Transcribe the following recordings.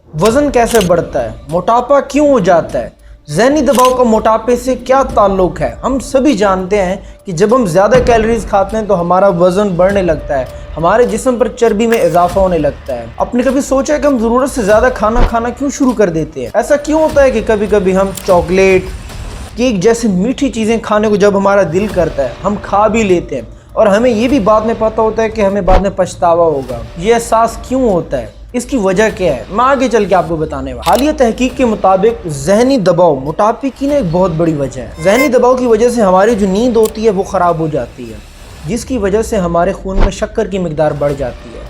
वज़न कैसे बढ़ता है, मोटापा क्यों हो जाता है, ज़हनी दबाव का मोटापे से क्या ताल्लुक़ है। हम सभी जानते हैं कि जब हम ज़्यादा कैलोरीज खाते हैं तो हमारा वज़न बढ़ने लगता है, हमारे जिस्म पर चर्बी में इजाफा होने लगता है। आपने कभी सोचा है कि हम ज़रूरत से ज़्यादा खाना खाना क्यों शुरू कर देते हैं? ऐसा क्यों होता है कि कभी कभी हम चॉकलेट, केक जैसी मीठी चीज़ें खाने को जब हमारा दिल करता है हम खा भी लेते हैं और हमें ये भी बाद में पता होता है कि हमें बाद में पछतावा होगा। ये एहसास क्यों होता है, इसकी वजह क्या है, मैं आगे चल के आपको बताने वाला। हालिया तहकीक के मुताबिक ज़हनी दबाव मोटापे की एक बहुत बड़ी वजह है। ज़हनी दबाव की वजह से हमारी जो नींद होती है वो ख़राब हो जाती है, जिसकी वजह से हमारे खून में शक्कर की मिकदार बढ़ जाती है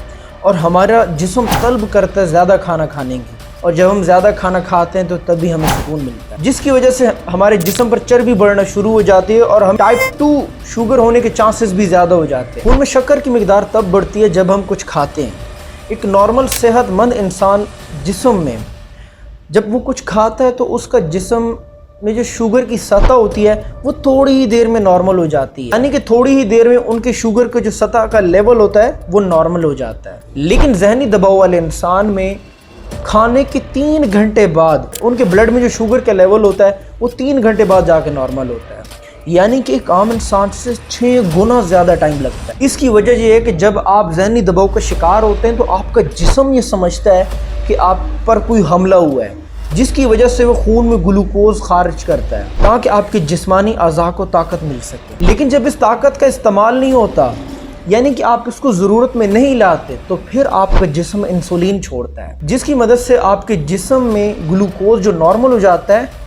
और हमारा जिस्म तलब करता है ज़्यादा खाना खाने की, और जब हम ज़्यादा खाना खाते हैं तो तभी हमें सुकून मिलता है, जिसकी वजह से हमारे जिस्म पर चर्बी बढ़ना शुरू हो जाती है और हम टाइप 2 शुगर होने के चांसेस भी ज़्यादा हो जाते हैं। खून में शक्कर की मिकदार तब बढ़ती है जब हम कुछ खाते हैं। एक नॉर्मल सेहतमंद इंसान जिस्म में जब वो कुछ खाता है तो उसका जिस्म में जो शुगर की सतह होती है वो थोड़ी ही देर में नॉर्मल हो जाती है, यानी कि थोड़ी ही देर में उनके शुगर का जो सतह का लेवल होता है वो नॉर्मल हो जाता है। लेकिन ज़हनी दबाव वाले इंसान में खाने के 3 घंटे बाद उनके ब्लड में जो शुगर का लेवल होता है वो 3 घंटे बाद जाके नॉर्मल होता है, यानी कि एक आम इंसान से 6 गुना ज़्यादा टाइम लगता है। इसकी वजह ये है कि जब आप ज़हनी दबाव का शिकार होते हैं तो आपका जिस्म ये समझता है कि आप पर कोई हमला हुआ है, जिसकी वजह से वो खून में ग्लूकोज खारिज करता है ताकि आपके जिस्मानी अज़ा को ताकत मिल सके। लेकिन जब इस ताकत का इस्तेमाल नहीं होता, यानी कि आप इसको ज़रूरत में नहीं लाते, तो फिर आपका जिस्म इंसुलिन छोड़ता है, जिसकी मदद से आपके जिस्म में ग्लूकोज जो नॉर्मल हो जाता है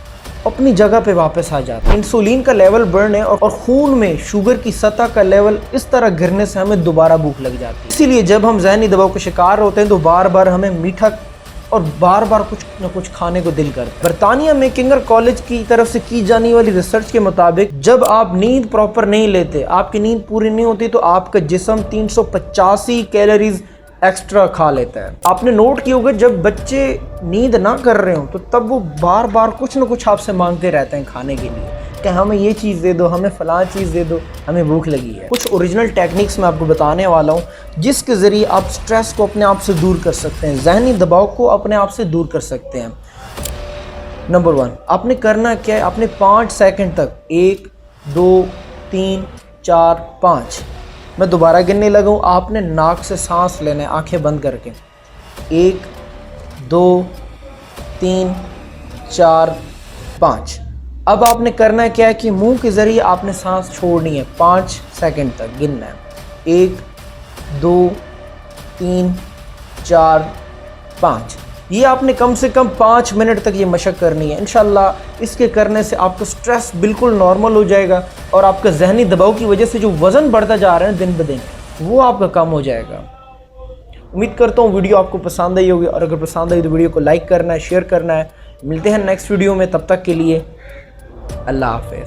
अपनी जगह पे वापस आ जाता है। इंसुलिन का लेवल बढ़ने और खून में शुगर की सतह का लेवल इस तरह गिरने से हमें दोबारा भूख लग जाती है। इसीलिए जब हम ज़हनी दबाव का शिकार होते हैं तो बार बार हमें मीठा और बार बार कुछ न कुछ खाने को दिल करता है। बरतानिया में किंगर कॉलेज की तरफ से की जाने वाली रिसर्च के मुताबिक जब आप नींद प्रॉपर नहीं लेते, आपकी नींद पूरी नहीं होती, तो आपका जिस्म 385 कैलोरीज एक्स्ट्रा खा लेता है। आपने नोट किया होगा जब बच्चे नींद ना कर रहे हो तो तब वो बार बार कुछ न कुछ आपसे मांगते रहते हैं खाने के लिए कि हमें ये चीज़ दे दो, हमें फ़लाँ चीज़ दे दो, हमें भूख लगी है। कुछ ओरिजिनल टेक्निक्स मैं आपको बताने वाला हूँ जिसके ज़रिए आप स्ट्रेस को अपने आप से दूर कर सकते हैं, ज़हनी दबाव को अपने आप से दूर कर सकते हैं। नंबर 1, आपने करना क्या है, आपने 5 सेकंड तक 1 2 3 4 5 मैं दोबारा गिनने लगा हूँ, आपने नाक से सांस लेना है आंखें बंद करके। 1 2 3 4 5। अब आपने करना क्या है कि मुंह के ज़रिए आपने सांस छोड़नी है, 5 सेकंड तक गिनना है। 1 2 3 4 5। ये आपने कम से कम 5 मिनट तक ये मशक करनी है। इंशाल्लाह इसके करने से आपका स्ट्रेस बिल्कुल नॉर्मल हो जाएगा और आपका ज़हनी दबाव की वजह से जो वज़न बढ़ता जा रहा है दिन ब दिन वो आपका कम हो जाएगा। उम्मीद करता हूँ वीडियो आपको पसंद आई होगी, और अगर पसंद आई तो वीडियो को लाइक करना है, शेयर करना है। मिलते हैं नेक्स्ट वीडियो में, तब तक के लिए अल्लाह हाफ़िज़।